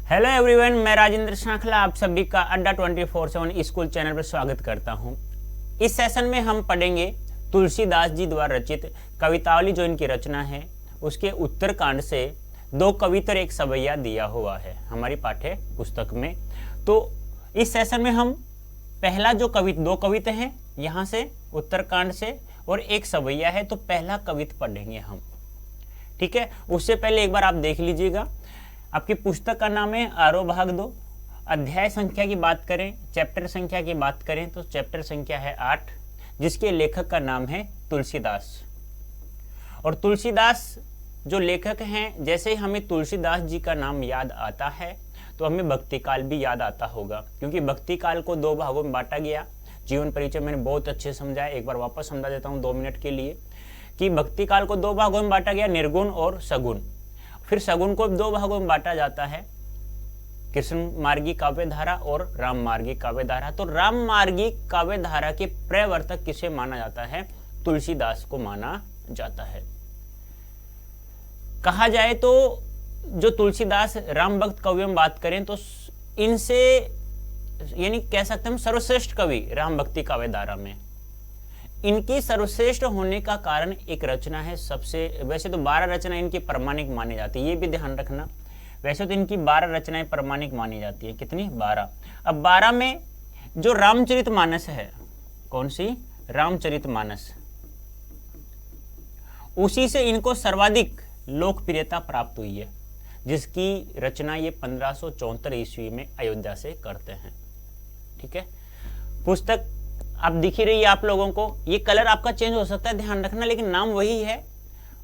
Hello everyone, मैं राजेंद्र श्रृंखला आप सभी का अड्डा 24/7 स्कूल चैनल पर स्वागत करता हूं। इस सेशन में हम पढ़ेंगे तुलसीदास जी द्वारा रचित कवितावली, जो इनकी रचना है उसके उत्तरकांड से दो कविता और एक सवैया दिया हुआ है हमारी पाठ्य पुस्तक में। तो इस सेशन में हम पहला जो दो कविता हैं यहाँ से उत्तरकांड से और एक सवैया है, तो पहला कविता पढ़ेंगे हम, ठीक है। उससे पहले एक बार आप देख लीजिएगा, आपकी पुस्तक का नाम है आरोह भाग 2। अध्याय संख्या की बात करें, चैप्टर संख्या की बात करें तो चैप्टर संख्या है 8, जिसके लेखक का नाम है तुलसीदास। और तुलसीदास जो लेखक हैं, जैसे ही हमें तुलसीदास जी का नाम याद आता है तो हमें भक्ति काल भी याद आता होगा, क्योंकि भक्ति काल को दो भागों में बांटा गया। जीवन परिचय मैंने बहुत अच्छे से समझाया, एक बार वापस समझा देता हूँ 2 मिनट के लिए, कि भक्ति काल को दो भागों में बांटा गया, निर्गुण और सगुण। फिर सगुण को दो भागों में बांटा जाता है, कृष्ण मार्गी काव्य धारा और राम मार्गी काव्य धारा। तो राम मार्गी काव्य धारा के प्रवर्तक किसे माना जाता है? तुलसीदास को माना जाता है। कहा जाए तो जो तुलसीदास राम भक्त कवियों में बात करें तो इनसे यानी कह सकते हैं हम सर्वश्रेष्ठ कवि राम भक्ति काव्य धारा में। इनकी सर्वश्रेष्ठ होने का कारण एक रचना है सबसे, वैसे तो 12 रचना इनकी प्रामाणिक मानी जाती है, ये भी ध्यान रखना। वैसे तो इनकी 12 रचनाएं प्रामाणिक मानी जाती है, कितनी? 12। अब 12 में जो रामचरितमानस है, कौन सी? रामचरितमानस, उसी से इनको सर्वाधिक लोकप्रियता प्राप्त हुई है, जिसकी रचना ये 1574 ईस्वी में अयोध्या से करते हैं, ठीक है। पुस्तक आप दिख ही रही है आप लोगों को, ये कलर आपका चेंज हो सकता है, ध्यान रखना, लेकिन नाम वही है,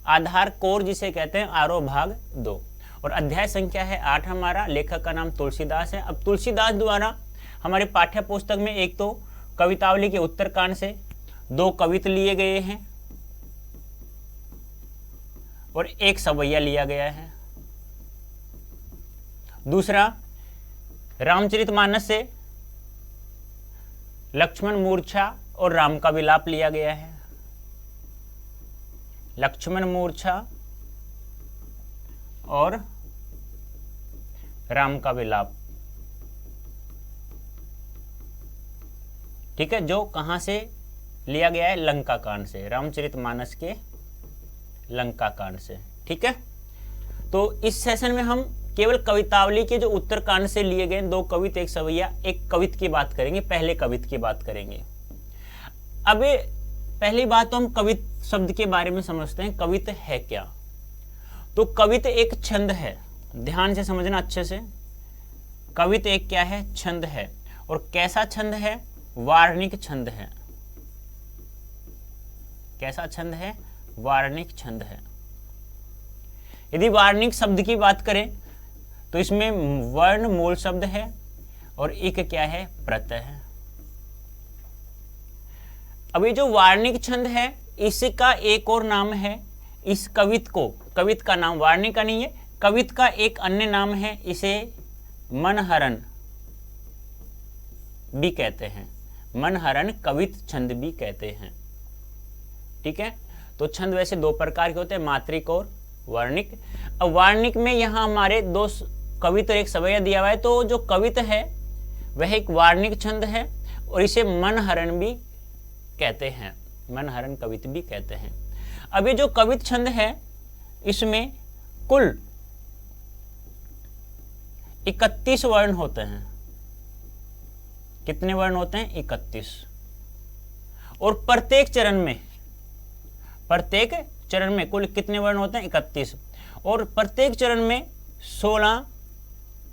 आधार कोर जिसे कहते हैं, आरोह भाग 2। और अध्याय संख्या है 8 हमारा, लेखक का नाम तुलसीदास है। अब तुलसीदास द्वारा हमारे पाठ्य पुस्तक में एक तो कवितावली के उत्तरकांड से 2 कविता लिए गए हैं और एक सवैया लिया गया है। दूसरा, रामचरितमानस से लक्ष्मण मूर्छा और राम का विलाप लिया गया है। लक्ष्मण मूर्छा और राम का विलाप, ठीक है, जो कहां से लिया गया है? लंका कांड से, रामचरितमानस के लंका कांड से, ठीक है। तो इस सेशन में हम केवल कवितावली के जो उत्तरकांड से लिए गए 2 कवित, एक सवैया, एक कवित की बात करेंगे, पहले कवित की बात करेंगे। अब पहली बात तो हम कवित शब्द के बारे में समझते हैं, कवित है क्या? तो कवित एक छंद है, ध्यान से समझना अच्छे से। कवित एक क्या है? छंद है। और कैसा छंद है? वार्णिक छंद है। कैसा छंद है? वार्णिक छंद है। यदि वार्णिक शब्द की बात करें तो इसमें वर्ण मूल शब्द है और एक क्या है? प्रत्यय है। अब ये जो वार्णिक छंद है, इसका एक और नाम है, इस कवित को, कवित का नाम वार्णिक का नहीं है, कवित का एक अन्य नाम है, इसे मनहरण भी कहते हैं। मनहरण कवित छंद भी कहते हैं, ठीक है। तो छंद वैसे 2 प्रकार के होते हैं, मात्रिक और वार्णिक। अब वार्णिक में यहाँ हमारे 2 कवित और एक सवैया दिया हुआ है, तो जो कवित है वह एक वार्णिक छंद है और इसे मनहरण भी कहते हैं, मनहरण कवित भी कहते हैं। अब ये जो कवित छंद है, इसमें कुल 31 वर्ण होते हैं। कितने वर्ण होते हैं? 31। और प्रत्येक चरण में कुल कितने वर्ण होते हैं? 31। और प्रत्येक चरण में 16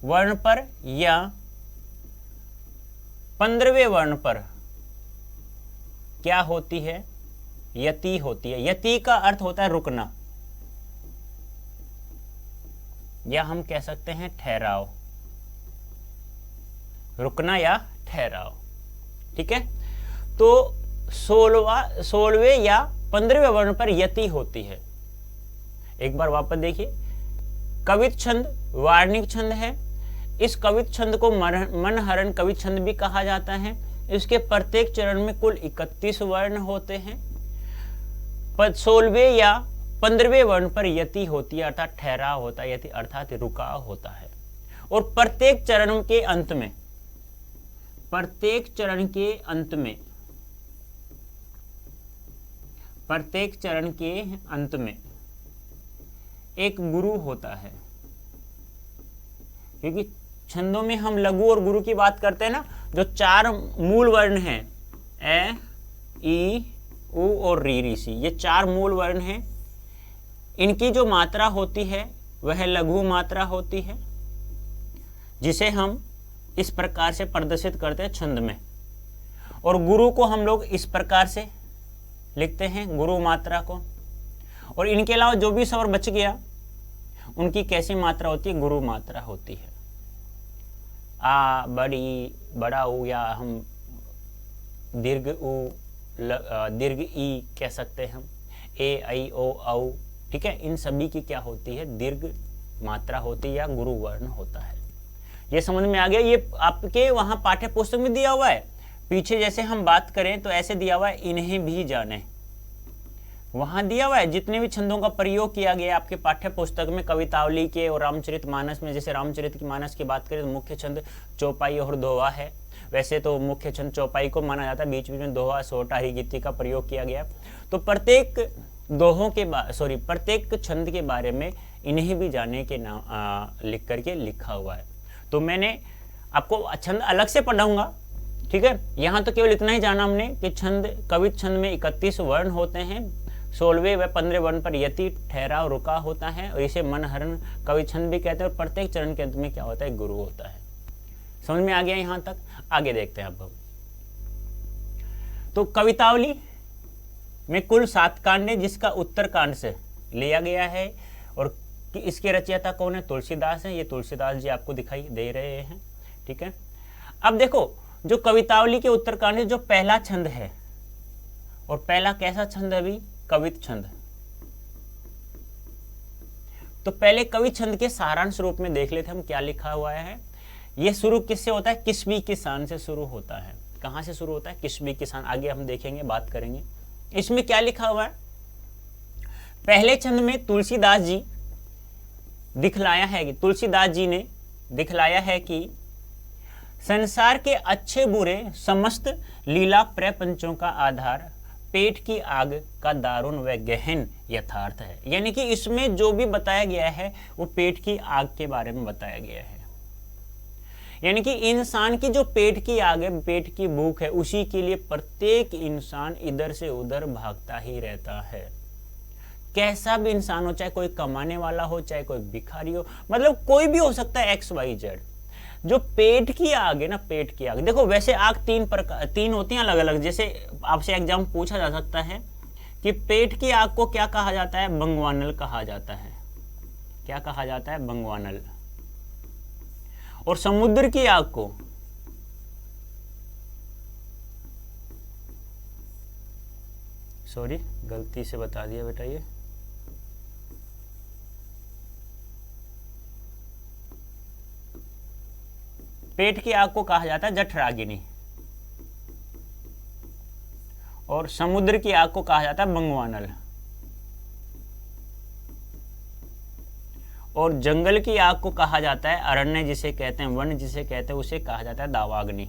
वर्ण पर या 15वें वर्ण पर क्या होती है? यति होती है। यति का अर्थ होता है रुकना, या हम कह सकते हैं ठहराव, रुकना या ठहराव, ठीक है। तो 16वें या 15वें वर्ण पर यति होती है। एक बार वापस देखिए, कवित छंद वार्णिक छंद है। इस कवित छंद को मनहरण कवित छंद भी कहा जाता है। इसके प्रत्येक चरण में कुल 31 वर्ण होते हैं। 16वें या 15वें वर्ण पर यति होती है, अर्थात ठहराव होता है, यति अर्थात रुकाव होता है। और प्रत्येक चरण के अंत में, प्रत्येक चरण के अंत में एक गुरु होता है। क्योंकि छंदों में हम लघु और गुरु की बात करते हैं ना, जो 4 मूल वर्ण हैं, ए, ई, उ और री, सी, ये 4 मूल वर्ण हैं। इनकी जो मात्रा होती है वह लघु मात्रा होती है, जिसे हम इस प्रकार से प्रदर्शित करते हैं छंद में। और गुरु को हम लोग इस प्रकार से लिखते हैं, गुरु मात्रा को। और इनके अलावा जो भी स्वर बच गया उनकी कैसी मात्रा होती है? गुरु मात्रा होती है। आ, बड़ी, बड़ा ऊ, या हम दीर्घ ऊ, दीर्घ ई कह सकते हैं हम, ए, ऐ, ओ, औ, ठीक है। इन सभी की क्या होती है? दीर्घ मात्रा होती है या गुरु वर्ण होता है। ये समझ में आ गया? ये आपके वहां पाठ्य पुस्तक में दिया हुआ है। पीछे जैसे हम बात करें तो ऐसे दिया हुआ है, इन्हें भी जाने, वहां दिया हुआ है। जितने भी छंदों का प्रयोग किया गया आपके पाठ्य पुस्तक में, कवितावली के और रामचरितमानस में, जैसे रामचरितमानस की बात करें तो मुख्य छंद चौपाई और दोहा है। वैसे तो मुख्य छंद चौपाई को माना जाता है, बीच बीच में दोहा, सोटा, हिगीति का प्रयोग किया गया। तो प्रत्येक दोहों के प्रत्येक छंद के बारे में इन्हें भी जाने के नाम लिख करके लिखा हुआ है। तो मैंने आपको छंद अलग से पढ़ाऊंगा, ठीक है। यहाँ तो केवल इतना ही जाना हमने कि कवित छंद में 31 वर्ण होते हैं, 16वें व 15 वर्ण पर यति, ठहराव, रुका होता है, और इसे मनहरण कवि छंद भी कहते हैं। और प्रत्येक चरण के अंत में क्या होता है? गुरु होता है। समझ में आ गया यहाँ तक? आगे देखते हैं अब हम। तो कवितावली में कुल 7 कांड है, जिसका उत्तर कांड से लिया गया है। और इसके रचयिता कौन है? तुलसीदास है। ये तुलसीदास जी आपको दिखाई दे रहे हैं, ठीक है। अब देखो, जो कवितावली के उत्तरकांड है, जो पहला छंद है, और पहला कैसा छंद है अभी? कवित छंद। तो पहले कवि छंद के सारांश रूप में देख लेते हम क्या लिखा हुआ है। यह शुरू किससे होता है? किस्बी किसान से शुरू होता है। कहां से शुरू होता है? किस्बी किसान। आगे हम देखेंगे, बात करेंगे। इसमें क्या लिखा हुआ है? पहले छंद में तुलसीदास जी ने दिखलाया है कि संसार के अच्छे बुरे समस्त लीला प्रपंचों का आधार पेट की आग का दारुण व गहन यथार्थ है। यानी कि इसमें जो भी बताया गया है वो पेट की आग के बारे में बताया गया है। यानी कि इंसान की जो पेट की आग है, पेट की भूख है, उसी के लिए प्रत्येक इंसान इधर से उधर भागता ही रहता है। कैसा भी इंसान हो, चाहे कोई कमाने वाला हो, चाहे कोई भिखारी हो, मतलब कोई भी हो सकता है, XYZ। जो पेट की आग है ना, पेट की आग, देखो वैसे आग 3 होती हैं अलग अलग। जैसे आपसे एग्जाम पूछा जा सकता है कि पेट की आग को क्या कहा जाता है? बंगवानल कहा जाता है। क्या कहा जाता है? बंगवानल। और समुद्र की आग को सॉरी गलती से बता दिया बेटा, ये पेट की आग को कहा जाता है जठराग्नि, और समुद्र की आग को कहा जाता है बंगवानल, और जंगल की आग को कहा जाता है अरण्य जिसे कहते हैं, वन जिसे कहते हैं, उसे कहा जाता है दावाग्नि।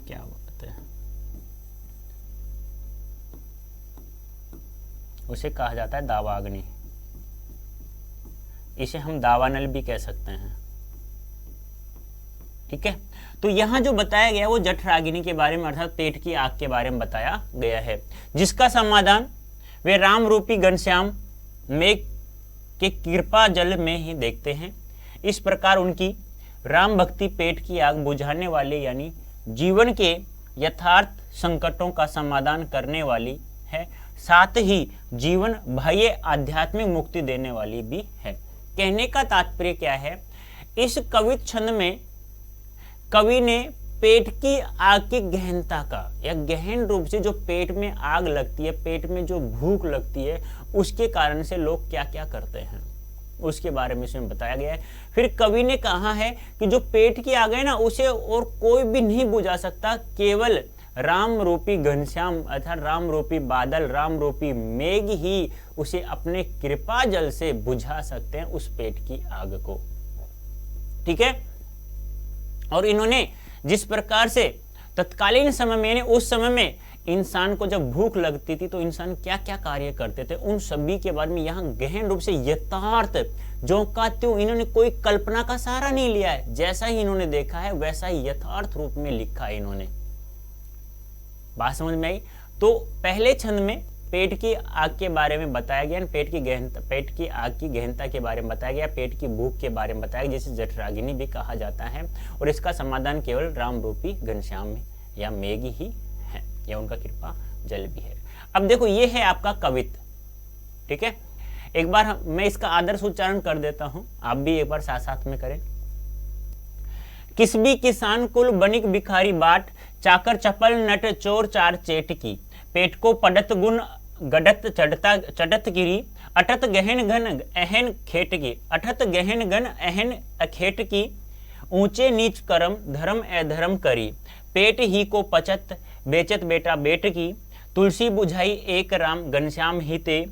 क्या बात है, उसे कहा जाता है दावाग्नि। इसे हम दावानल भी कह सकते हैं, ठीक है। तो यहां जो बताया गया वो जठराग्नि के बारे में, अर्थात पेट की आग के बारे में बताया गया है, जिसका समाधान वे राम रूपी घनश्याम मेघ के कृपा जल में ही देखते हैं। इस प्रकार उनकी राम भक्ति पेट की आग बुझाने वाली, यानी जीवन के यथार्थ संकटों का समाधान करने वाली है, साथ ही जीवन बाह्य आध्यात्मिक मुक्ति देने वाली भी है। कहने का तात्पर्य क्या है? इस कवित छंद में कवि ने पेट की आग की गहनता का, या गहन रूप से जो पेट में आग लगती है, पेट में जो भूख लगती है, उसके कारण से लोग क्या क्या करते हैं उसके बारे में इसमें बताया गया है। फिर कवि ने कहा है कि जो पेट की आग है ना, उसे और कोई भी नहीं बुझा सकता, केवल राम रूपी घनश्याम अर्थात राम रूपी बादल, राम रूपी मेघ ही उसे अपने कृपा जल से बुझा सकते हैं, उस पेट की आग को। ठीक है। और इन्होंने जिस प्रकार से तत्कालीन समय में यानी उस समय में इंसान को जब भूख लगती थी तो इंसान क्या क्या कार्य करते थे, उन सभी के बारे में यहाँ गहन रूप से यथार्थ जो का त्यों इन्होंने कोई कल्पना का सहारा नहीं लिया है, जैसा ही इन्होंने देखा है वैसा ही यथार्थ रूप में लिखा है इन्होंने। बात समझ में आई? तो पहले छंद में पेट की आग के बारे में बताया गया, पेट की आग की गहनता के बारे में बताया गया, पेट की भूख के बारे में बताया गया, जिसे जठराग्नि भी कहा जाता है। और इसका समाधान केवल राम रूपी घनश्याम में या मेघ ही है, या उनका कृपा जल भी है। अब देखो ये है आपका कवित। ठीक है, एक बार मैं इसका आदर्श उच्चारण कर देता हूं, आप भी एक बार साथ साथ में करें। किसबी किसान कुल बनिक भिखारी बाट, चाकर चपल नट चोर चार चेट की, पेट को पड़त गुण गडत चढ़त गिरी, अटत गहन घन अहन खेट की, अठत गहन घन अहन अखेट की, ऊंचे नीच करम धर्म अधर्म करी, पेट ही को पचत बेचत बेटा बेट की, तुलसी बुझाई एक राम घनश्याम ही ते,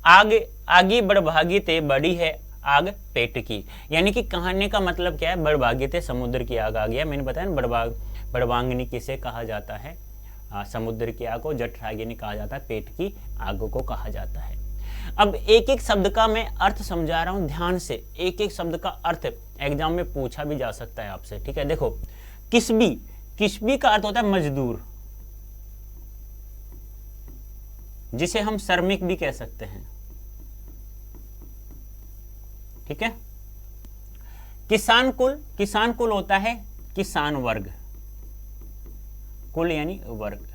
आग आगी बड़भागी ते बड़ी है आग पेट की। यानी कि कहानी का मतलब क्या है, बड़भागी थे समुद्र की आग आ गया। मैंने बताया ना बड़वांगनी किसे कहा जाता है, समुद्र की आग को जठराग्नि कहा जाता है, पेट की आग को कहा जाता है। अब एक एक शब्द का मैं अर्थ समझा रहा हूं ध्यान से, एक एक शब्द का अर्थ एग्जाम में पूछा भी जा सकता है आपसे। ठीक है, देखो किसबी, किसबी का अर्थ होता है मजदूर, जिसे हम श्रमिक भी कह सकते हैं। ठीक है, किसान कुल, किसान कुल होता है किसान वर्ग, कुल यानी वर्ग।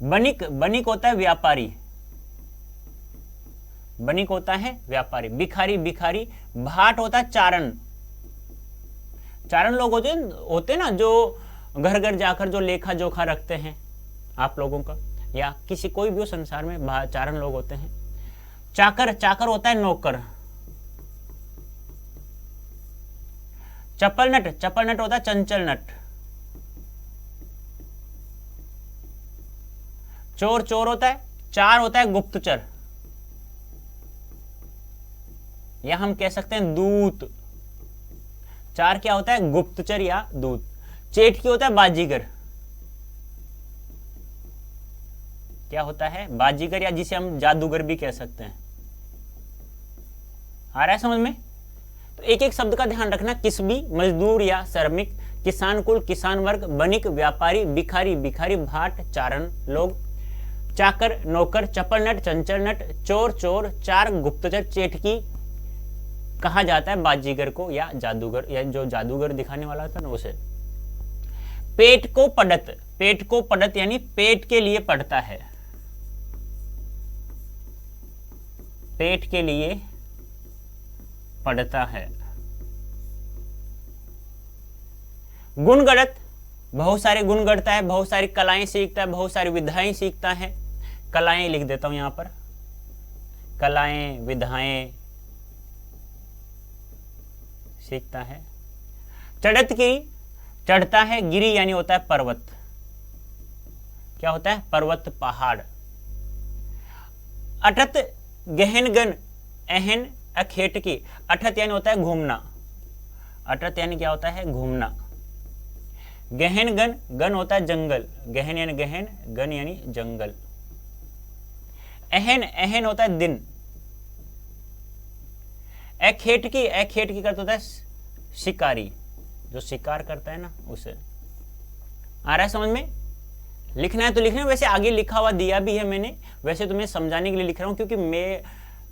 बनिक, बनिक होता है व्यापारी, बनिक होता है व्यापारी। भिखारी, भिखारी। भाट होता है चारण, चारण लोग होते ना जो घर घर जाकर जो लेखा जोखा रखते हैं आप लोगों का, या किसी कोई भी हो संसार में चारण लोग होते हैं। चाकर, चाकर होता है नौकर। चपल नट, चपल नट होता है चंचल नट। चोर, चोर होता है, चार होता है गुप्तचर, या हम कह सकते हैं दूत। चार क्या होता है, गुप्तचर या दूत। चेट की होता है बाजीगर, क्या होता है बाजीगर, या जिसे हम जादूगर भी कह सकते हैं। आ रहा है समझ में? तो एक एक शब्द का ध्यान रखना, किसबी मजदूर या श्रमिक, किसान कुल किसान वर्ग, बनिक व्यापारी, भिखारी भिखारी, भाट चारण लोग, चाकर नौकर, चपल नट चंचल नट, चोर चोर, चार गुप्तचर, चेटकी कहा जाता है बाजीगर को या जादूगर, या जो जादूगर दिखाने वाला था ना उसे। पेट को पड़त, पेट को पड़त यानी पेट के लिए पड़ता है, पेट के लिए पड़ता है। गुण गढ़त, बहुत सारे गुण गढ़ता है, बहुत सारी कलाएं सीखता है, बहुत सारी विधाएं सीखता है। कलाएं लिख देता हूं यहां पर, कलाएं विधाएं सीखता है। चढ़त गिरी, चढ़ता है, गिरी यानी होता है पर्वत, क्या होता है पर्वत पहाड़। अठत गहन गन अहन अखेट की, अठत यानी होता है घूमना, अठत यानी क्या होता है घूमना। गहन गन, गन होता है जंगल, गहन यानी गहन, गन यानी जंगल। अहन, अहन होता है दिन। अखेट की, अखेट की करता होता है शिकारी, जो शिकार करता है ना उसे। आ रहा है समझ में? लिखना है तो लिखना है, वैसे आगे लिखा हुआ दिया भी है मैंने, वैसे तो मैं समझाने के लिए लिख रहा हूं, क्योंकि मैं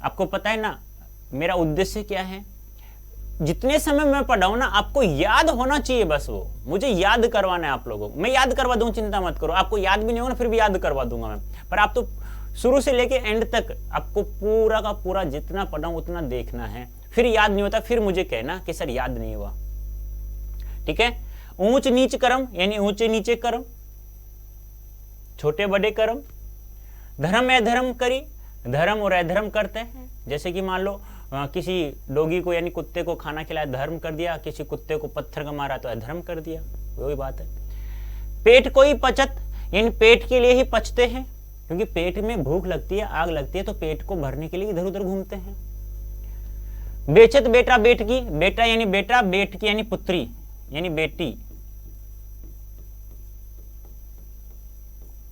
आपको पता है ना मेरा उद्देश्य क्या है। जितने समय मैं पढ़ाऊं ना आपको याद होना चाहिए, बस वो मुझे याद करवाना है आप लोगों को। मैं याद करवा दूं, चिंता मत करो, आपको याद भी नहीं होगा फिर भी याद करवा दूंगा मैं। पर आप तो शुरू से लेके एंड तक आपको पूरा का पूरा जितना पढ़ाऊं उतना देखना है, फिर याद नहीं होता फिर मुझे कहना कि सर याद नहीं हुआ। ठीक है, ऊंच नीच कर्म यानी ऊंचे नीचे कर्म, छोटे बड़े कर्म। धर्म अधर्म करी, धर्म और अधर्म करते हैं। जैसे कि मान लो किसी डोगी को यानी कुत्ते को खाना खिलाया धर्म कर दिया, किसी कुत्ते को पत्थर का मारा तो अधर्म कर दिया, वही बात है। पेट को ही पचत, यानी पेट के लिए ही पचते हैं, क्योंकि पेट में भूख लगती है, आग लगती है, तो पेट को भरने के लिए इधर उधर घूमते हैं। बेचत बेटा बेटकी, बेटा यानी बेटा, बेटकी यानी पुत्री यानी बेटी,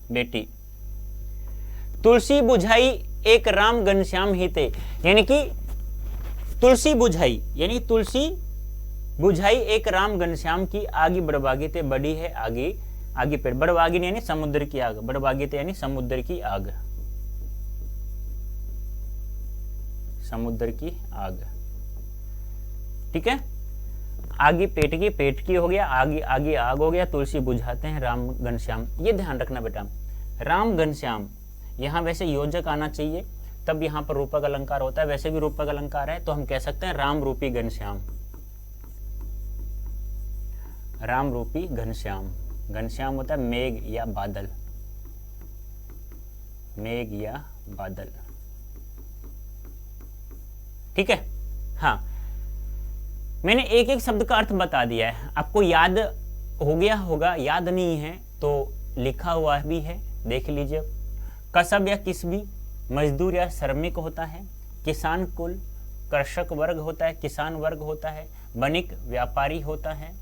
बेटी। तुलसी बुझाई एक राम घनश्याम हिते, यानी कि तुलसी बुझाई यानी तुलसी बुझाई एक राम घनश्याम की आगी बड़बागी ते, बड़ी है आगी, आगी पेड़, बड़बागी यानी समुद्र की आग, बड़बागी ते यानी समुद्र की आग, समुद्र की आग। ठीक है, आगी पेट की हो गया, आगी आगी आग हो गया, तुलसी बुझाते हैं राम घनश्याम। ये ध्यान रखना बेटा, राम घनश्याम, यहाँ वैसे योजक आना चाहिए, तब यहाँ पर रूपक अलंकार होता है, वैसे भी रूपक अलंकार है, तो हम कह सकते हैं राम रूपी घनश्याम, राम रूपी घनश्याम। घनश्याम होता है मेघ या बादल, मेघ या बादल। ठीक है, हाँ, मैंने एक एक शब्द का अर्थ बता दिया है, आपको याद हो गया होगा, याद नहीं है तो लिखा हुआ भी है, देख लीजिए। कसब या किसबी मजदूर या श्रमिक होता है, किसान कुल कृषक वर्ग होता है, किसान वर्ग होता है, बणिक व्यापारी होता है,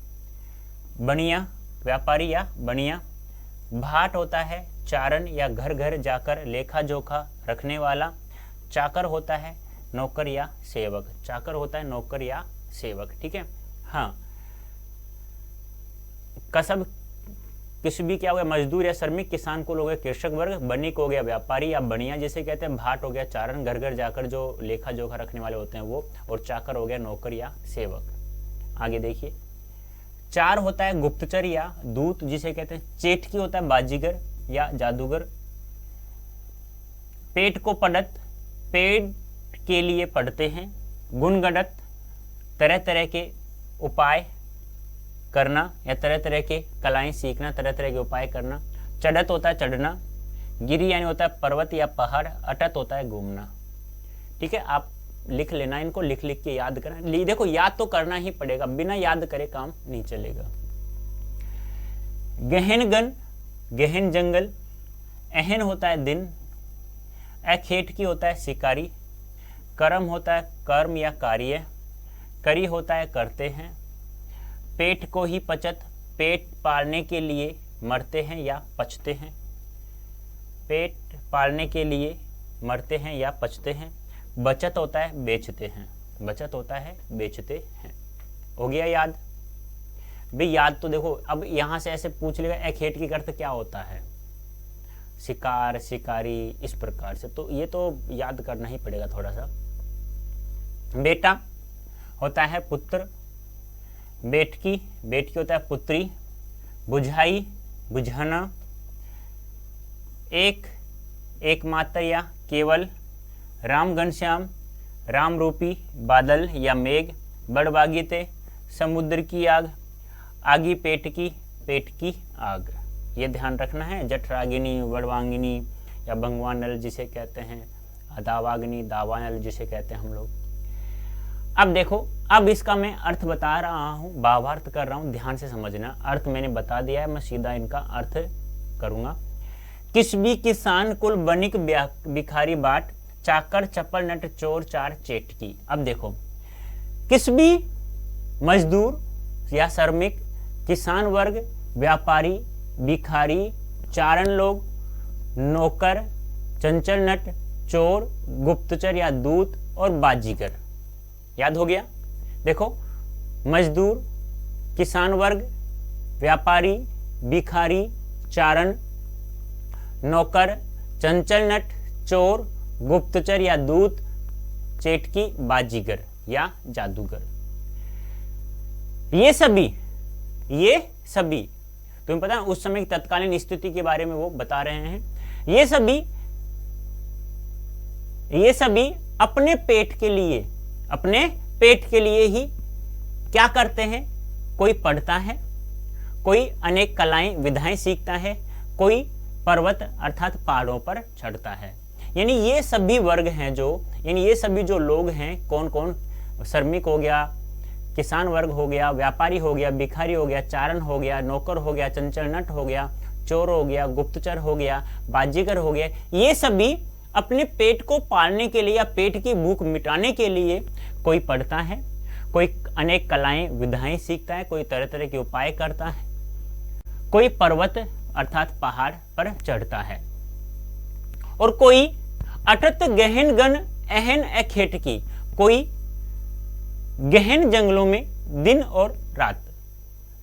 बनिया व्यापारी या बनिया, भाट होता है चारण या घर घर जाकर लेखा जोखा रखने वाला, चाकर होता है नौकर या सेवक, चाकर होता है नौकर या सेवक। ठीक है, हाँ, कसब किसबी क्या हो गया, मजदूर या श्रमिक, किसान को हो गया कृषक वर्ग, बनिक हो गया व्यापारी या बनिया जिसे कहते हैं, भाट हो गया चारण घर घर जाकर जो लेखा जोखा रखने वाले होते हैं वो, और चाकर हो गया नौकर या सेवक। आगे देखिए, चार होता है गुप्तचर या दूत जिसे कहते हैं, चेटकी होता है बाजीगर या जादूगर, पेट को पढ़त, पेट के लिए पढ़ते हैं, गुणगणत तरह तरह के उपाय करना या तरह तरह के कलाएं सीखना, तरह तरह के उपाय करना, चढ़त होता है चढ़ना, गिरी यानी होता है पर्वत या पहाड़, अटत होता है घूमना। ठीक है, आप लिख लेना, इनको लिख लिख के याद करना। देखो याद तो करना ही पड़ेगा, बिना याद करे काम नहीं चलेगा। गहन गन, गहन जंगल, अहन होता है दिन, अखेट की होता है शिकारी, कर्म होता है कर्म या कार्य, करी होता है करते हैं, पेट को ही पचत, पेट पालने के लिए मरते हैं या पचते हैं, पेट पालने के लिए मरते हैं या पचते हैं, बचत होता है बेचते हैं, बचत होता है बेचते हैं। हो गया याद भाई? याद तो देखो, अब यहां से ऐसे पूछ लेगा अखेट की अर्थ क्या होता है, शिकार शिकारी, इस प्रकार से, तो ये तो याद करना ही पड़ेगा थोड़ा सा। बेटा होता है पुत्र, बेटकी, बेटकी होता है पुत्री, बुझाई बुझाना, एक एकमात्र या केवल, राम घनश्याम राम रूपी बादल या मेघ, बड़बागीते समुद्र की आग, आगी पेट की आग। ये ध्यान रखना है। जठरागिनी, बड़वांगिनी या भगवानल जिसे कहते हैं, दावाग्नि, दावानल जिसे कहते हैं हम लोग। अब देखो, अब इसका मैं अर्थ बता रहा हूँ, भावार्थ कर रहा हूँ, ध्यान से समझना। अर्थ मैंने बता दिया है, मैं सीधा इनका अर्थ करूँगा। किसबी किसान कुल बनिक भिखारी बाट, चाकर चपल नट चोर चार चेटकी। अब देखो, किसबी मजदूर या श्रमिक, किसान वर्ग, व्यापारी, भिखारी, चारण लोग, नौकर, चंचल नट, चोर, गुप्तचर या दूत और बाजीगर। याद हो गया? देखो, मजदूर, किसान वर्ग, व्यापारी, भिखारी, चारण, नौकर, चंचल नट, चोर, गुप्तचर या दूत, चेटकी, बाजीगर या जादूगर। ये सभी तुम्हें पता है उस समय की तत्कालीन स्थिति के बारे में वो बता रहे हैं। ये सभी अपने पेट के लिए ही क्या करते हैं? कोई पढ़ता है, कोई अनेक कलाएं विधाएं सीखता है, कोई पर्वत अर्थात पहाड़ों पर चढ़ता है। यानी ये सभी वर्ग हैं जो, यानी ये सभी जो लोग हैं, कौन कौन? श्रमिक हो गया, किसान वर्ग हो गया, व्यापारी हो गया, भिखारी हो गया, चारण हो गया, नौकर हो गया, चंचल नट हो गया, चोर हो गया, गुप्तचर हो गया, बाजीगर हो गया, ये सभी अपने पेट को पालने के लिए या पेट की भूख मिटाने के लिए कोई पढ़ता है, कोई अनेक कलाएं विधाएं सीखता है, कोई तरह तरह के उपाय करता है, कोई पर्वत अर्थात पहाड़ पर चढ़ता है, और कोई अटत गहन गन अहन अखेट की, कोई गहन जंगलों में दिन और रात,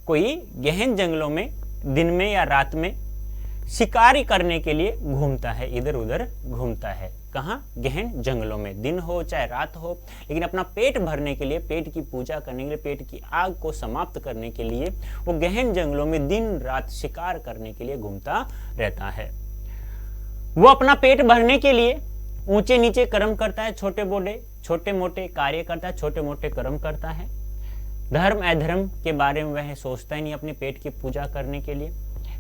कोई गहन जंगलों में दिन में या रात में शिकारी करने के लिए घूमता है, इधर उधर घूमता है। कहाँ? गहन जंगलों में, दिन हो चाहे रात हो, लेकिन अपना पेट भरने के लिए, पेट की पूजा करने के लिए, पेट की आग को समाप्त करने के लिए वो गहन जंगलों में दिन रात शिकार करने के लिए घूमता रहता है। वो अपना पेट भरने के लिए ऊंचे नीचे कर्म करता है, छोटे मोटे कार्य करता है, छोटे मोटे कर्म करता है। धर्म अधर्म के बारे में वह सोचता ही नहीं। अपने पेट की पूजा करने के लिए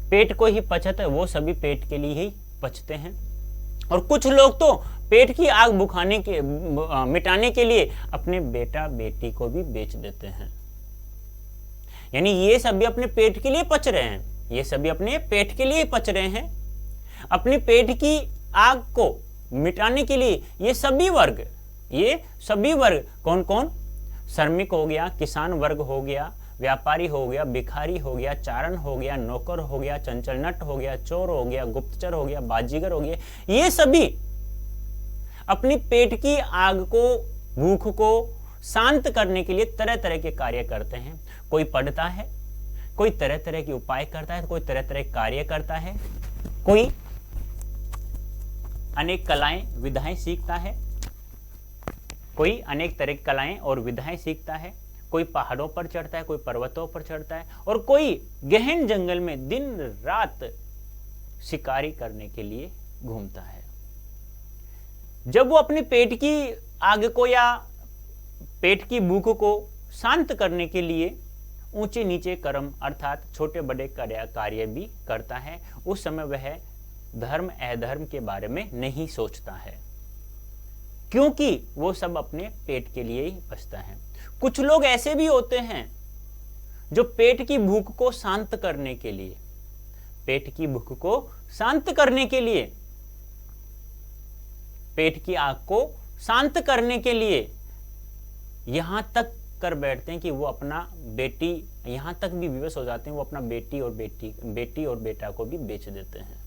पेट को ही पचत है, वो सभी पेट के लिए ही पचते हैं। और कुछ लोग तो पेट की आग बुझाने के मिटाने के लिए अपने बेटा बेटी को भी बेच देते हैं। यानी ये सभी अपने पेट के लिए पच रहे हैं, ये सभी अपने पेट के लिए पच रहे हैं। अपने पेट की आग को मिटाने के लिए ये सभी वर्ग कौन कौन? श्रमिक हो गया, किसान वर्ग हो गया, व्यापारी हो गया, भिखारी हो गया, चारण हो गया, नौकर हो गया, चंचल नट हो गया, चोर हो गया, गुप्तचर हो गया, बाजीगर हो गया, ये सभी अपनी पेट की आग को, भूख को शांत करने के लिए तरह तरह के कार्य करते हैं। कोई पढ़ता है, कोई तरह तरह के उपाय करता है, कोई तरह तरह के कार्य करता है, कोई अनेक कलाएं विधाएं सीखता है, कोई अनेक तरह की कलाएं और विधाएं सीखता है, कोई पहाड़ों पर चढ़ता है, कोई पर्वतों पर चढ़ता है, और कोई गहन जंगल में दिन रात शिकारी करने के लिए घूमता है। जब वो अपने पेट की आग को या पेट की भूख को शांत करने के लिए ऊंचे नीचे कर्म अर्थात छोटे बड़े कार्य भी करता है, उस समय वह धर्म अधर्म के बारे में नहीं सोचता है, क्योंकि वो सब अपने पेट के लिए ही बचता है। कुछ लोग ऐसे भी होते हैं जो पेट की भूख को शांत करने के लिए, पेट की भूख को शांत करने के लिए, पेट की आग को शांत करने के लिए यहां तक कर बैठते हैं कि वो अपना बेटी, यहां तक भी विवश हो जाते हैं, वो अपना बेटी और बेटा को भी बेच देते हैं।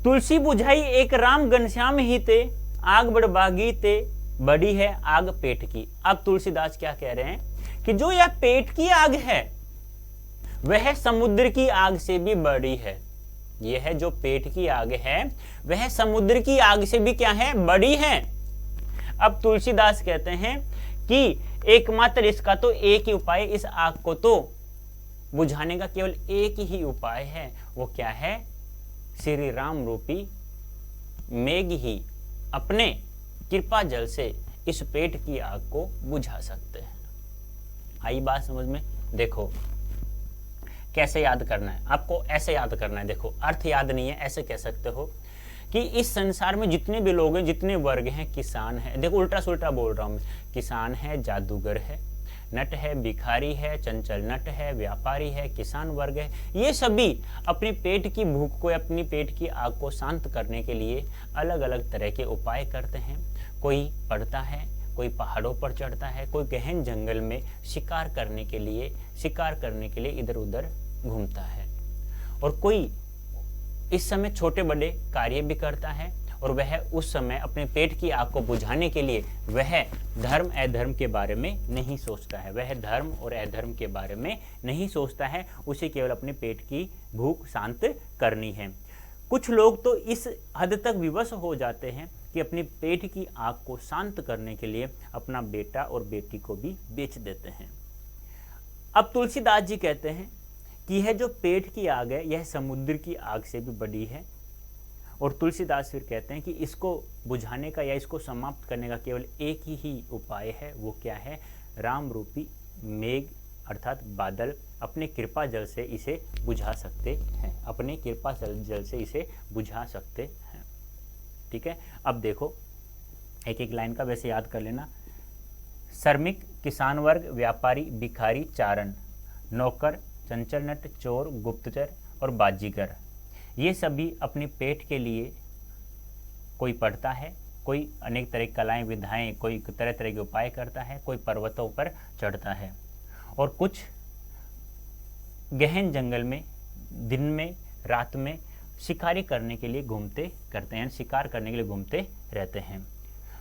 तुलसी बुझाई एक राम घनश्याम ही ते, आग बढ़बागी ते बड़ी है आग पेट की। अब तुलसीदास क्या कह रहे हैं कि जो यह पेट की आग है वह समुद्र की आग से भी बड़ी है। यह है जो पेट की आग है वह समुद्र की आग से भी क्या है? बड़ी है। अब तुलसीदास कहते हैं कि एकमात्र इसका तो एक ही उपाय, इस आग को तो बुझाने का केवल एक ही उपाय है। वो क्या है? श्री राम रूपी मेघ ही अपने कृपा जल से इस पेट की आग को बुझा सकते हैं। आई बात समझ में? देखो कैसे याद करना है आपको, ऐसे याद करना है। देखो अर्थ याद नहीं है, ऐसे कह सकते हो कि इस संसार में जितने भी लोग हैं, जितने वर्ग हैं, किसान है, देखो उल्टा सुल्टा बोल रहा हूं मैं, किसान है, जादूगर है, नट है, भिखारी है, चंचल नट है, व्यापारी है, किसान वर्ग है, ये सभी अपने पेट की भूख को, अपनी पेट की आग को शांत करने के लिए अलग अलग तरह के उपाय करते हैं। कोई पढ़ता है, कोई पहाड़ों पर चढ़ता है, कोई गहन जंगल में शिकार करने के लिए इधर उधर घूमता है, और कोई इस समय छोटे बड़े कार्य भी करता है, और वह उस समय अपने पेट की आग को बुझाने के लिए वह धर्म अधर्म के बारे में नहीं सोचता है, वह धर्म और अधर्म के बारे में नहीं सोचता है, उसे केवल अपने पेट की भूख शांत करनी है। कुछ लोग तो इस हद तक विवश हो जाते हैं कि अपनी पेट की आग को शांत करने के लिए अपना बेटा और बेटी को भी बेच देते हैं। अब तुलसीदास जी कहते हैं कि यह जो पेट की आग है यह समुद्र की आग से भी बड़ी है, और तुलसीदास फिर कहते हैं कि इसको बुझाने का या इसको समाप्त करने का केवल एक ही उपाय है। वो क्या है? राम रूपी मेघ अर्थात बादल अपने कृपा जल से इसे बुझा सकते हैं, अपने कृपा जल से इसे बुझा सकते हैं। ठीक है, अब देखो एक एक लाइन का वैसे याद कर लेना। श्रमिक, किसान वर्ग, व्यापारी, भिखारी, चारण, नौकर, चंचल नट, चोर, गुप्तचर और बाजीगर, ये सभी अपने पेट के लिए कोई पढ़ता है, कोई अनेक तरह की कलाएं विधाएं, कोई तरह तरह के उपाय करता है, कोई पर्वतों पर चढ़ता है और कुछ गहन जंगल में दिन में रात में शिकारी करने के लिए घूमते करते हैं, शिकार करने के लिए घूमते रहते हैं।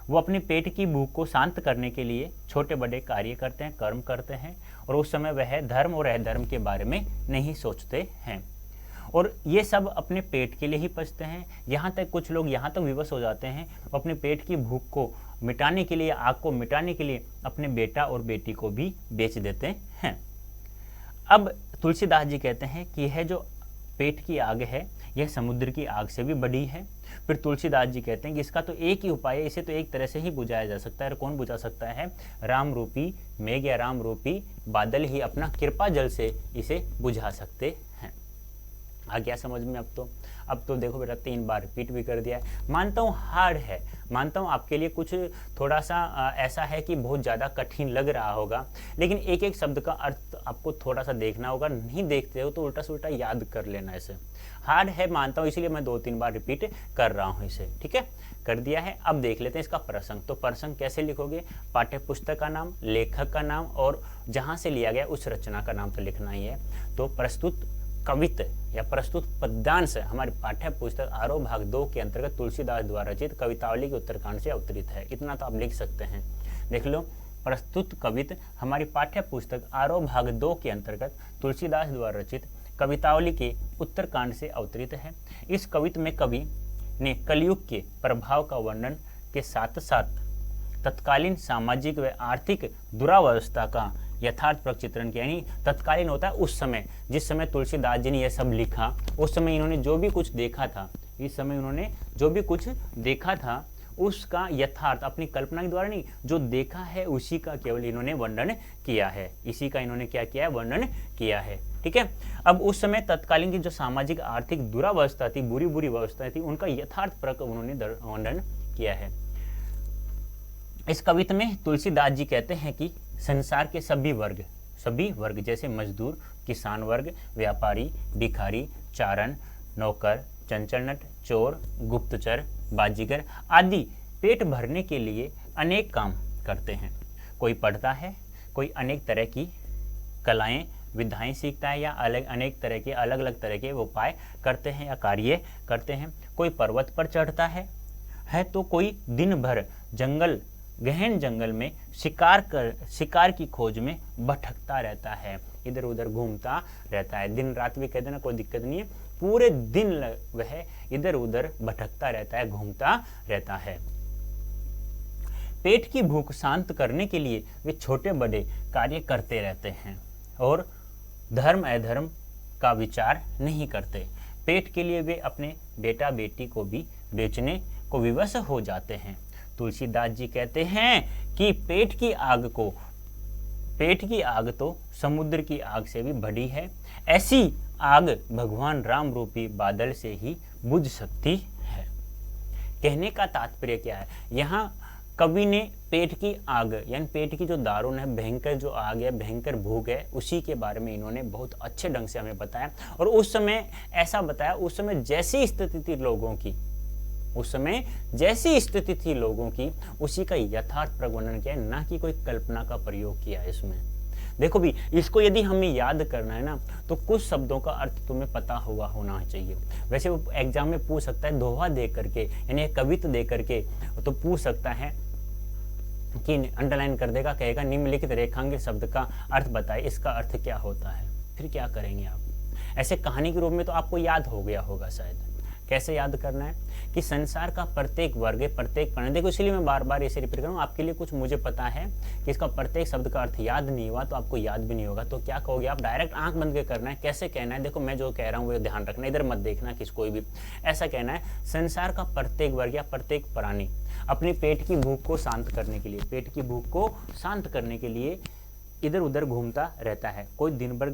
वो अपने पेट की भूख को शांत करने के लिए छोटे बड़े कार्य करते हैं, कर्म करते हैं और उस समय वह धर्म और अधर्म के बारे में नहीं सोचते हैं और ये सब अपने पेट के लिए ही पचते हैं। यहाँ तक कुछ लोग यहाँ तक विवश हो जाते हैं, अपने पेट की भूख को मिटाने के लिए, आग को मिटाने के लिए अपने बेटा और बेटी को भी बेच देते हैं। अब तुलसीदास जी कहते हैं कि यह जो पेट की आग है यह समुद्र की आग से भी बड़ी है। फिर तुलसीदास जी कहते हैं कि इसका तो एक ही उपाय है, इसे तो एक तरह से ही बुझाया जा सकता है। और कौन बुझा सकता है? राम रूपी मेघ या राम रूपी बादल ही अपना कृपा जल से इसे बुझा सकते हैं। आ गया समझ में? अब तो देखो बेटा 3 बार रिपीट भी कर दिया है। मानता हूँ हार्ड है, मानता हूँ आपके लिए कुछ थोड़ा सा ऐसा है कि बहुत ज़्यादा कठिन लग रहा होगा, लेकिन एक एक शब्द का अर्थ आपको थोड़ा सा देखना होगा। नहीं देखते हो तो उल्टा से उल्टा याद कर लेना। ऐसे हार्ड है मानता हूँ, इसीलिए मैं 2-3 बार रिपीट कर रहा हूँ इसे। ठीक है, कर दिया है। अब देख लेते हैं इसका प्रसंग। तो प्रसंग कैसे लिखोगे? पाठ्य पुस्तक का नाम, लेखक का नाम और जहाँ से लिया गया उस रचना का नाम तो लिखना ही है। तो प्रस्तुत कवित या प्रस्तुत पद्यांश हमारी पाठ्य पुस्तक आरोह भाग 2 के अंतर्गत तुलसीदास द्वारा रचित कवितावली के उत्तरकांड से अवतरित है। इतना तो आप लिख सकते हैं। देख लो, प्रस्तुत कवित हमारी पाठ्य पुस्तक आरोह भाग 2 के अंतर्गत तुलसीदास द्वारा रचित कवितावली के उत्तरकांड से अवतरित है। इस कवित में कवि ने कलयुग के प्रभाव का वर्णन के साथ साथ तत्कालीन सामाजिक व आर्थिक दुरावस्था का यथार्थ प्रचित्रण किया। यानी तत्कालीन होता है उस समय, जिस समय तुलसीदास जी ने यह सब लिखा, उस समय इन्होंने जो भी कुछ देखा था, इस समय उन्होंने जो भी कुछ देखा था उसका यथार्थ अपनी कल्पना के द्वारा नहीं, जो देखा है उसी का केवल इन्होंने वर्णन किया है। इसी का इन्होंने क्या किया है? वर्णन किया है। ठीक है, अब उस समय तत्कालीन की जो सामाजिक आर्थिक दुरावस्था थी, बुरी बुरी व्यवस्था थी, उनका यथार्थ उन्होंने वर्णन किया है। इस कविता में तुलसीदास जी कहते हैं कि संसार के सभी वर्ग जैसे मजदूर, किसान वर्ग, व्यापारी, भिखारी, चारण, नौकर, चंचल नट, चोर, गुप्तचर, बाजीगर आदि पेट भरने के लिए अनेक काम करते हैं। कोई पढ़ता है, कोई अनेक तरह की कलाएं विधाएं सीखता है या अनेक तरह के अलग अलग तरह के उपाय करते हैं या कार्य करते हैं। कोई पर्वत पर चढ़ता है तो कोई दिन भर गहन जंगल में शिकार की खोज में भटकता रहता है, इधर उधर घूमता रहता है। दिन रात भी कहते ना, कोई दिक्कत नहीं है, पूरे दिन वह इधर उधर भटकता रहता है, घूमता रहता है। पेट की भूख शांत करने के लिए वे छोटे बड़े कार्य करते रहते हैं और धर्म अधर्म का विचार नहीं करते। पेट के लिए वे अपने बेटा बेटी को भी बेचने को विवश हो जाते हैं। तुलसीदास जी कहते हैं कि पेट की आग तो समुद्र की आग से भी बड़ी है। ऐसी आग भगवान राम रूपी बादल से ही बुझ सकती है। कहने का तात्पर्य क्या है? यहाँ कवि ने पेट की आग यानी पेट की जो दारुण है, भयंकर जो आग है, भयंकर भूख है, उसी के बारे में इन्होंने बहुत अच्छे ढंग से हमें बताया। और उस समय ऐसा बताया, उस समय जैसी स्थिति थी लोगों की, उसी का यथार्थ प्रवर्णन किया है, ना कि कोई कल्पना का प्रयोग किया है इसमें। देखो भी, इसको यदि हमें याद करना है ना, तो कुछ शब्दों का अर्थ तुम्हें पता हुआ होना चाहिए। वैसे वो एग्जाम में पूछ सकता है दोहा दे करके, यानी कविता दे करके, तो पूछ सकता है कि अंडरलाइन कर देगा, कहेगा निम्नलिखित रेखांकित शब्द का अर्थ बताए, इसका अर्थ क्या होता है। फिर क्या करेंगे आप? ऐसे कहानी के रूप में तो आपको याद हो गया होगा शायद। कैसे याद करना है कि संसार का प्रत्येक वर्ग, प्रत्येक प्राणी, देखो इसलिए मैं बार बार इसे रिपीट करूँ, आपके लिए कुछ मुझे पता है कि इसका प्रत्येक शब्द का अर्थ याद नहीं हुआ तो आपको याद भी नहीं होगा। तो क्या कहोगे आप? डायरेक्ट आंख बंद के करना है। कैसे कहना है? देखो मैं जो कह रहा हूँ वो ध्यान रखना, इधर मत देखना किस कोई भी। ऐसा कहना है, संसार का प्रत्येक वर्ग या प्रत्येक प्राणी अपने पेट की भूख को शांत करने के लिए इधर उधर घूमता रहता है। कोई दिन भर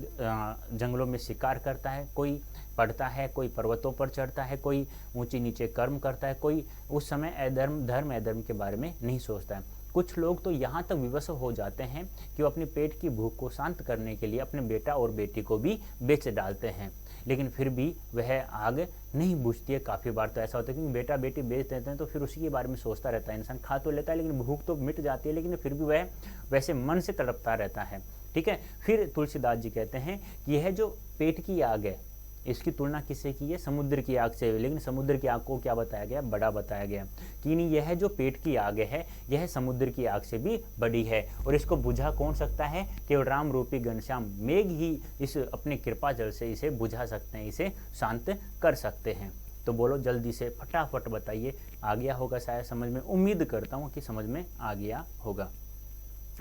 जंगलों में शिकार करता है, कोई पढ़ता है, कोई पर्वतों पर चढ़ता है, कोई ऊंचे नीचे कर्म करता है, कोई उस समय धर्म अधर्म के बारे में नहीं सोचता है। कुछ लोग तो यहाँ तक विवश हो जाते हैं कि वो अपने पेट की भूख को शांत करने के लिए अपने बेटा और बेटी को भी बेच डालते हैं, लेकिन फिर भी वह आग नहीं बुझती है। काफ़ी बार तो ऐसा होता है कि बेटा बेटी बेच देते हैं तो फिर उसी के बारे में सोचता रहता है, इंसान खा तो लेता है लेकिन भूख तो मिट जाती है, लेकिन फिर भी वह वैसे मन से तड़पता रहता है। ठीक है, फिर तुलसीदास जी कहते हैं कि यह जो पेट की आग है इसकी तुलना किससे की है? समुद्र की आग से। लेकिन समुद्र की आग को क्या बताया गया? बड़ा बताया गया कि नहीं, यह जो पेट की आग है यह समुद्र की आग से भी बड़ी है और इसको बुझा कौन सकता है? केवल राम रूपी घनश्याम मेघ ही इस अपने कृपा जल से इसे बुझा सकते हैं, इसे शांत कर सकते हैं। तो बोलो जल्दी से फटाफट बताइए, आ गया होगा शायद समझ में, उम्मीद करता हूँ कि समझ में आ गया होगा।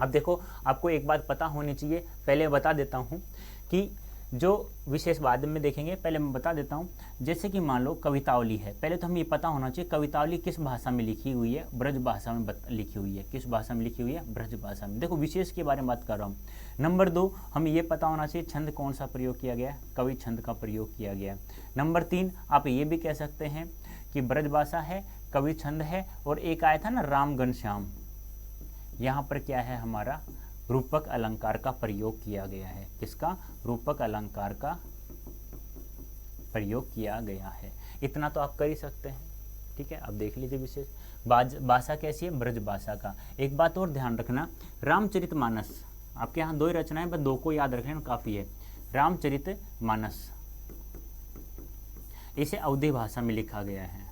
अब देखो, आपको एक बात पता होनी चाहिए, पहले बता देता हूँ कि जो विशेष बाद में देखेंगे, पहले मैं बता देता हूँ। जैसे कि मान लो कवितावली है, पहले तो हमें ये पता होना चाहिए कवितावली किस भाषा में लिखी हुई है? ब्रज भाषा में लिखी हुई है। किस भाषा में लिखी हुई है? ब्रज भाषा में। देखो विशेष के बारे में बात कर रहा हूँ। नंबर 2, हमें ये पता होना चाहिए छंद कौन सा प्रयोग किया गया है? कवि छंद का प्रयोग किया गया है। नंबर 3, आप ये भी कह सकते हैं कि ब्रज भाषा है, कवि छंद है, और एक आया था ना राम घनश्याम, यहाँ पर क्या है हमारा? रूपक अलंकार का प्रयोग किया गया है। किसका? रूपक अलंकार का प्रयोग किया गया है। इतना तो आप कर ही सकते हैं। ठीक है, अब देख लीजिए विशेष भाषा कैसी है? ब्रज भाषा का। एक बात और ध्यान रखना, रामचरितमानस, आपके यहाँ 2 ही रचनाएं, बस 2 को याद रखना काफ़ी है। रामचरितमानस इसे अवधी भाषा में लिखा गया है।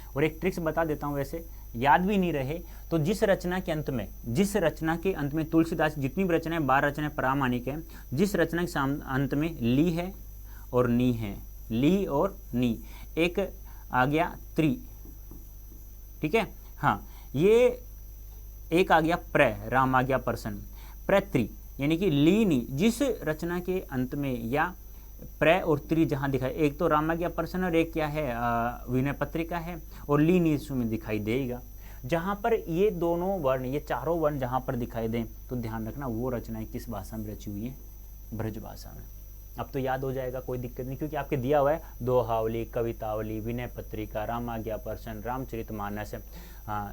और एक ट्रिक्स बता देता हूँ, वैसे याद भी नहीं रहे तो जिस रचना के अंत में तुलसीदास जितनी भी रचनाएं, 12 रचनाएं प्रामाणिक हैं, जिस रचना के अंत में ली है और नी है, ली और नी, एक आ गया त्रि, ठीक है, हाँ, ये एक आ गया प्र, राम आ गया पर्सन, प्रत्रि, यानी कि ली नी, जिस रचना के अंत में या प्र और त्रि जहाँ दिखाई, एक तो रामाज्ञा पर्सन और एक क्या है विनय पत्रिका है, और ली नी इसमें दिखाई देगा। जहाँ पर ये दोनों वर्ण, ये चारों वर्ण जहाँ पर दिखाई दें तो ध्यान रखना वो रचनाएं किस भाषा में रची हुई है? ब्रज भाषा में। अब तो याद हो जाएगा, कोई दिक्कत नहीं, क्योंकि आपके दिया हुआ है दोहावली, कवितावली, विनय पत्रिका, रामाज्ञा पर्सन, रामचरितमानस,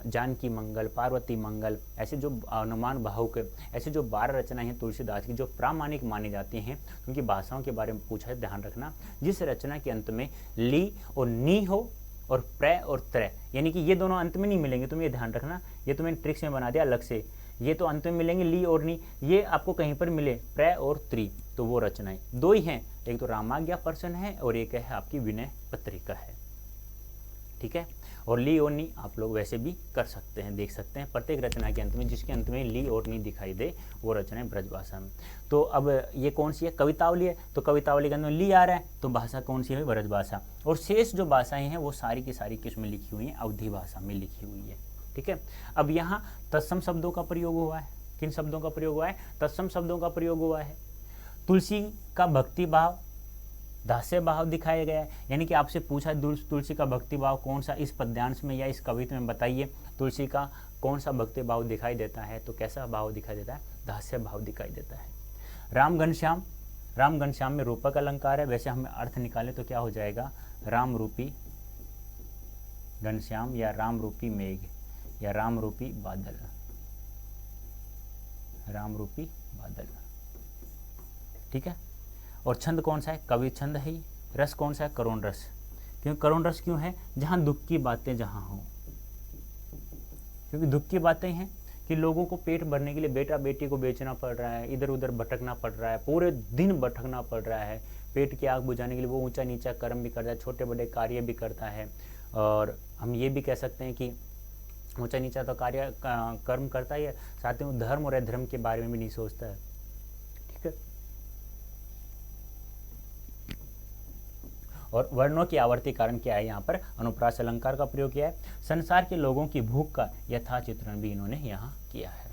जानकी मंगल, पार्वती मंगल, ऐसे जो अनुमान भावुक, ऐसे जो 12 रचनाएं हैं तुलसीदास की जो प्रामाणिक मानी जाती हैं, उनकी भाषाओं के बारे में पूछा है, ध्यान रखना। जिस रचना के अंत में ली और नी हो और प्र और त्र, यानी कि ये दोनों अंत में नहीं मिलेंगे, तुम ये ध्यान रखना, ये तो मैंने ट्रिक्स में बना दिया अलग से, ये तो अंत में मिलेंगे ली और नी, ये आपको कहीं पर मिले प्र और त्रि, तो वो रचनाएं 2 ही हैं, एक तो रामाज्ञा पर्सन है और एक है आपकी विनय पत्रिका है। ठीक है, और ली और नी आप लोग वैसे भी कर सकते हैं, देख सकते हैं प्रत्येक रचना के अंत में जिसके अंत में ली और नी दिखाई दे वो रचनाएं ब्रज भाषा में। तो अब ये कौन सी है? कवितावली है, तो कवितावली के अंदर ली आ रहा है तो भाषा कौन सी है? ब्रज भाषा। और शेष जो भाषाएं हैं वो सारी की सारी किस में लिखी हुई हैं? अवधी भाषा में लिखी हुई है। ठीक है, अब यहाँ तत्सम शब्दों का प्रयोग हुआ है। किन शब्दों का प्रयोग हुआ है? तत्सम शब्दों का प्रयोग हुआ है। तुलसी का भक्ति भाव, दास्य भाव दिखाया गया है, यानी कि आपसे पूछा तुलसी का भक्ति भाव कौन सा इस पद्यांश में या इस कविता में बताइए, तुलसी का कौन सा भक्ति भाव दिखाई देता है? तो कैसा भाव दिखाई देता है? दास्य भाव दिखाई देता है। राम घनश्याम, राम घनश्याम में रूपक अलंकार है, वैसे हमें अर्थ निकाले तो क्या हो जाएगा? राम रूपी घनश्याम या राम रूपी मेघ या राम रूपी बादल, राम रूपी बादल। ठीक है, और छंद कौन सा है? कवि छंद है। रस कौन सा है? करुण रस। क्यों करुण रस क्यों है? जहाँ दुख की बातें जहाँ हो, क्योंकि दुख की बातें हैं कि लोगों को पेट भरने के लिए बेटा बेटी को बेचना पड़ रहा है, इधर उधर भटकना पड़ रहा है, पूरे दिन भटकना पड़ रहा है, पेट की आग बुझाने के लिए वो ऊंचा नीचा कर्म भी करता है, छोटे बड़े कार्य भी करता है, और हम ये भी कह सकते हैं कि ऊंचा नीचा तो कार्य कर्म करता ही है, साथ ही वो धर्म और अधर्म के बारे में भी नहीं सोचता है। ठीक है, और वर्णों की आवर्ती कारण क्या है? यहाँ पर अनुप्रास अलंकार का प्रयोग किया है। संसार के लोगों की भूख का यथा चित्रण भी इन्होंने यहाँ किया है।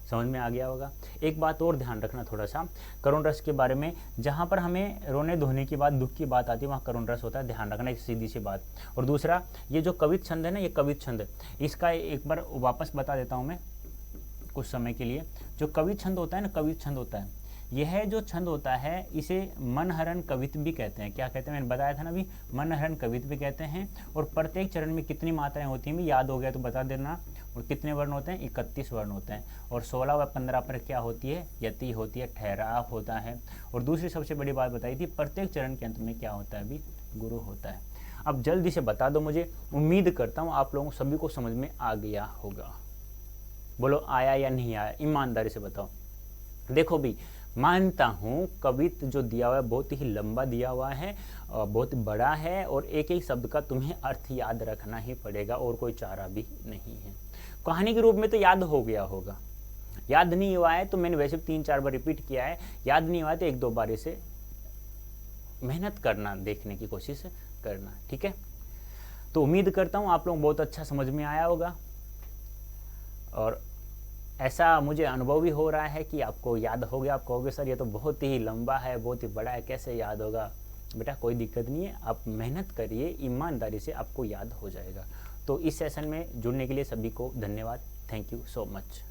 समझ में आ गया होगा। एक बात और ध्यान रखना थोड़ा सा करुण रस के बारे में, जहाँ पर हमें रोने धोने की बात, दुख की बात आती है, वहाँ करुण रस होता है, ध्यान रखना, एक सीधी सी बात। और दूसरा, ये जो कवित छंद है ना, ये कवित छंद, इसका एक बार वापस बता देता हूँ मैं कुछ समय के लिए। जो कवित छंद होता है ना, कवित छंद होता है, यह जो छंद होता है इसे मनहरण कवित्व भी कहते हैं। क्या कहते हैं, मैंने बताया था ना अभी, मनहरण कवित्व भी कहते हैं। और प्रत्येक चरण में कितनी मात्राएं होती हैं भी याद हो गया तो बता देना। और कितने वर्ण होते हैं, 31 वर्ण होते हैं। और 16 व 15 पर क्या होती है, यति होती है, ठहराव होता है। और दूसरी सबसे बड़ी बात बताई थी, प्रत्येक चरण के अंत में क्या होता है अभी, गुरु होता है। अब जल्दी से बता दो मुझे, उम्मीद करता हूँ आप लोगों सभी को समझ में आ गया होगा। बोलो आया या नहीं आया, ईमानदारी से बताओ। देखो भी, मानता हूँ कवित्व जो दिया हुआ है बहुत ही लंबा दिया हुआ है, बहुत बड़ा है, और एक एक शब्द का तुम्हें अर्थ याद रखना ही पड़ेगा, और कोई चारा भी नहीं है। कहानी के रूप में तो याद हो गया होगा, याद नहीं हुआ है तो मैंने वैसे 3-4 बार रिपीट किया है, याद नहीं हुआ तो 1-2 बार इसे मेहनत करना, देखने की कोशिश करना, ठीक है। तो उम्मीद करता हूँ आप लोग बहुत अच्छा समझ में आया होगा, और ऐसा मुझे अनुभव भी हो रहा है कि आपको याद हो गया। आप कहोगे सर ये तो बहुत ही लंबा है, बहुत ही बड़ा है, कैसे याद होगा। बेटा कोई दिक्कत नहीं है, आप मेहनत करिए, ईमानदारी से आपको याद हो जाएगा। तो इस सेशन में जुड़ने के लिए सभी को धन्यवाद। Thank you so much.